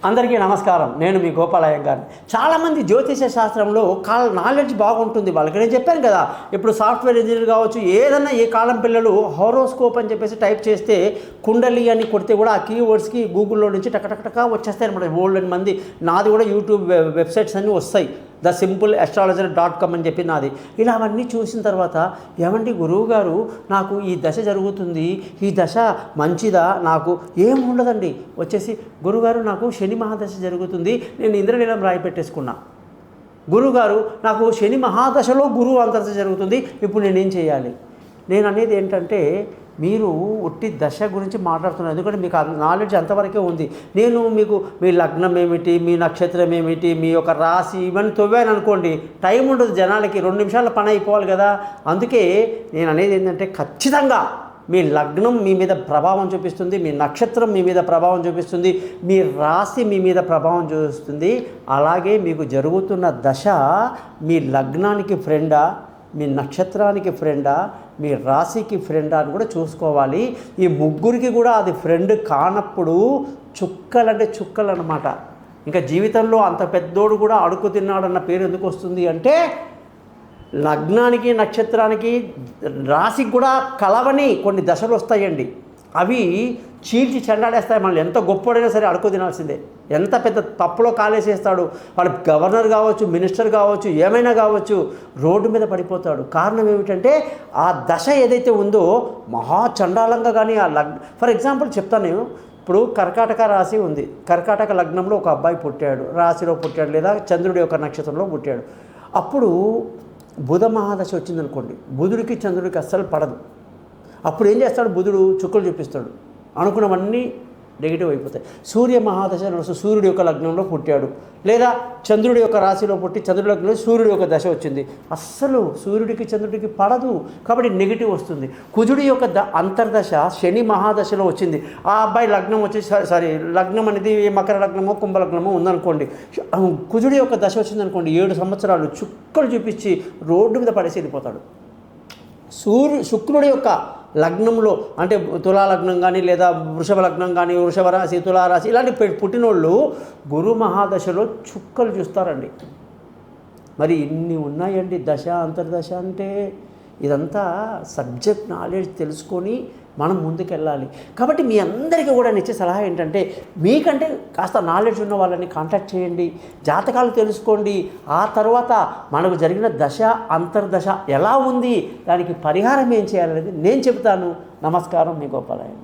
అందరికీ నమస్కారం. నేను మీ గోపాలయ్య గారిని. చాలామంది జ్యోతిష శాస్త్రంలో నాలెడ్జ్ బాగుంటుంది వాళ్ళకి. నేను చెప్పాను కదా, ఇప్పుడు సాఫ్ట్వేర్ ఇంజనీర్ కావచ్చు, ఏదన్నా ఏ కాలం పిల్లలు హారోస్కోప్ అని చెప్పేసి టైప్ చేస్తే కుండలి అని కొడితే కూడా ఆ కీవర్డ్స్కి గూగుల్లో నుంచి టకటకటక వచ్చేస్తాయి అనమాట. ఓల్డ్ మంది నాది కూడా యూట్యూబ్ వెబ్సైట్స్ అన్నీ వస్తాయి. thesimpleastrologer.com అని చెప్పి నాది. ఇలా అవన్నీ చూసిన తర్వాత, ఏమండి గురువు గారు, నాకు ఈ దశ జరుగుతుంది, ఈ దశ మంచిదా? నాకు ఏం ఉండదండి. వచ్చేసి గురువుగారు నాకు శని మహాదశ జరుగుతుంది, నేను ఇంద్రనీలం రాయి పెట్టేసుకున్నా. గురువుగారు నాకు శని మహాదశలో గురువు అంతర్దశ జరుగుతుంది, ఇప్పుడు నేనేం చేయాలి? నేను అనేది ఏంటంటే, మీరు ఉట్టి దశ గురించి మాట్లాడుతున్నారు, ఎందుకంటే మీకు నాలెడ్జ్ అంతవరకే ఉంది. నేను మీకు మీ లగ్నం ఏమిటి, మీ నక్షత్రం ఏమిటి, మీ యొక్క రాశి ఇవన్నీ తవ్వాను అనుకోండి, టైం ఉండదు జనాలకి. 2 నిమిషాల పని అయిపోవాలి కదా. అందుకే నేను అనేది ఏంటంటే, ఖచ్చితంగా మీ లగ్నం మీ మీద ప్రభావం చూపిస్తుంది, మీ నక్షత్రం మీ మీద ప్రభావం చూపిస్తుంది, మీ రాశి మీ మీద ప్రభావం చూపిస్తుంది. అలాగే మీకు జరుగుతున్న దశ మీ లగ్నానికి ఫ్రెండా, మీ నక్షత్రానికి ఫ్రెండా, మీ రాశికి ఫ్రెండా అని కూడా చూసుకోవాలి. ఈ ముగ్గురికి కూడా అది ఫ్రెండ్ కానప్పుడు చుక్కలంటే చుక్కలు అన్నమాట. ఇంకా జీవితంలో అంత పెద్దోడు కూడా అడుగు తిన్నాడన్న పేరు ఎందుకు వస్తుంది అంటే, లగ్నానికి నక్షత్రానికి రాశికి కూడా కలవని కొన్ని దశలు వస్తాయండి. అవి చీల్చి చెండాడేస్తాయి. మళ్ళీ ఎంత గొప్పడైనా సరే అడుగు తినాల్సిందే. ఎంత పెద్ద తప్పులో కాలేసేస్తాడు, వాడు గవర్నర్ కావచ్చు, మినిస్టర్ కావచ్చు, ఏమైనా కావచ్చు, రోడ్డు మీద పడిపోతాడు. కారణం ఏమిటంటే, ఆ దశ ఏదైతే ఉందో మహా చండాలంగా. కానీ ఫర్ ఎగ్జాంపుల్ చెప్తాను నేను. ఇప్పుడు కర్కాటక రాశి ఉంది, కర్కాటక లగ్నంలో ఒక అబ్బాయి పుట్టాడు, రాశిలో పుట్టాడు, లేదా చంద్రుడి యొక్క నక్షత్రంలో పుట్టాడు. అప్పుడు బుధ మహాదశ వచ్చిందనుకోండి, బుధుడికి చంద్రుడికి అస్సలు పడదు. అప్పుడు ఏం చేస్తాడు? బుధుడు చుక్కలు చూపిస్తాడు, అనుకున్నవన్నీ నెగిటివ్ అయిపోతాయి. సూర్య మహాదశ సూర్యుడి యొక్క లగ్నంలో పుట్టాడు, లేదా చంద్రుడి యొక్క రాశిలో పుట్టి చంద్రుడి లగ్నంలో సూర్యుడి యొక్క దశ వచ్చింది, అస్సలు సూర్యుడికి చంద్రుడికి పడదు, కాబట్టి నెగిటివ్ వస్తుంది. కుజుడి యొక్క అంతర్దశ శని మహాదశలో వచ్చింది, ఆ అబ్బాయి లగ్నం వచ్చి లగ్నం అనేది మకర లగ్నమో కుంభలగ్నమో ఉందనుకోండి, కుజుడి యొక్క దశ వచ్చిందనుకోండి, 7 సంవత్సరాలు చుక్కలు చూపించి రోడ్డు మీద పడేసి వెళ్ళిపోతాడు. శుక్రుడి యొక్క లగ్నంలో అంటే తులా లగ్నం కానీ, లేదా వృషభ లగ్నం కానీ, వృషభ రాశి, తులారాశి ఇలాంటి పుట్టినోళ్ళు గురు మహాదశలో చుక్కలు చూస్తారండి. మరి ఇన్ని ఉన్నాయండి దశ అంతర్దశ అంటే. ఇదంతా సబ్జెక్ట్ నాలెడ్జ్ తెలుసుకొని మనం ముందుకెళ్ళాలి. కాబట్టి మీ అందరికీ కూడా ఇచ్చే సలహా ఏంటంటే, మీకంటే కాస్త నాలెడ్జ్ ఉన్న వాళ్ళని కాంటాక్ట్ చేయండి, జాతకాలు తెలుసుకోండి. ఆ తర్వాత మనకు జరిగిన దశ అంతర్దశ ఎలా ఉంది, దానికి పరిహారం ఏం చేయాలనేది నేను చెబుతాను. నమస్కారం, మీ గోపాలయ్య.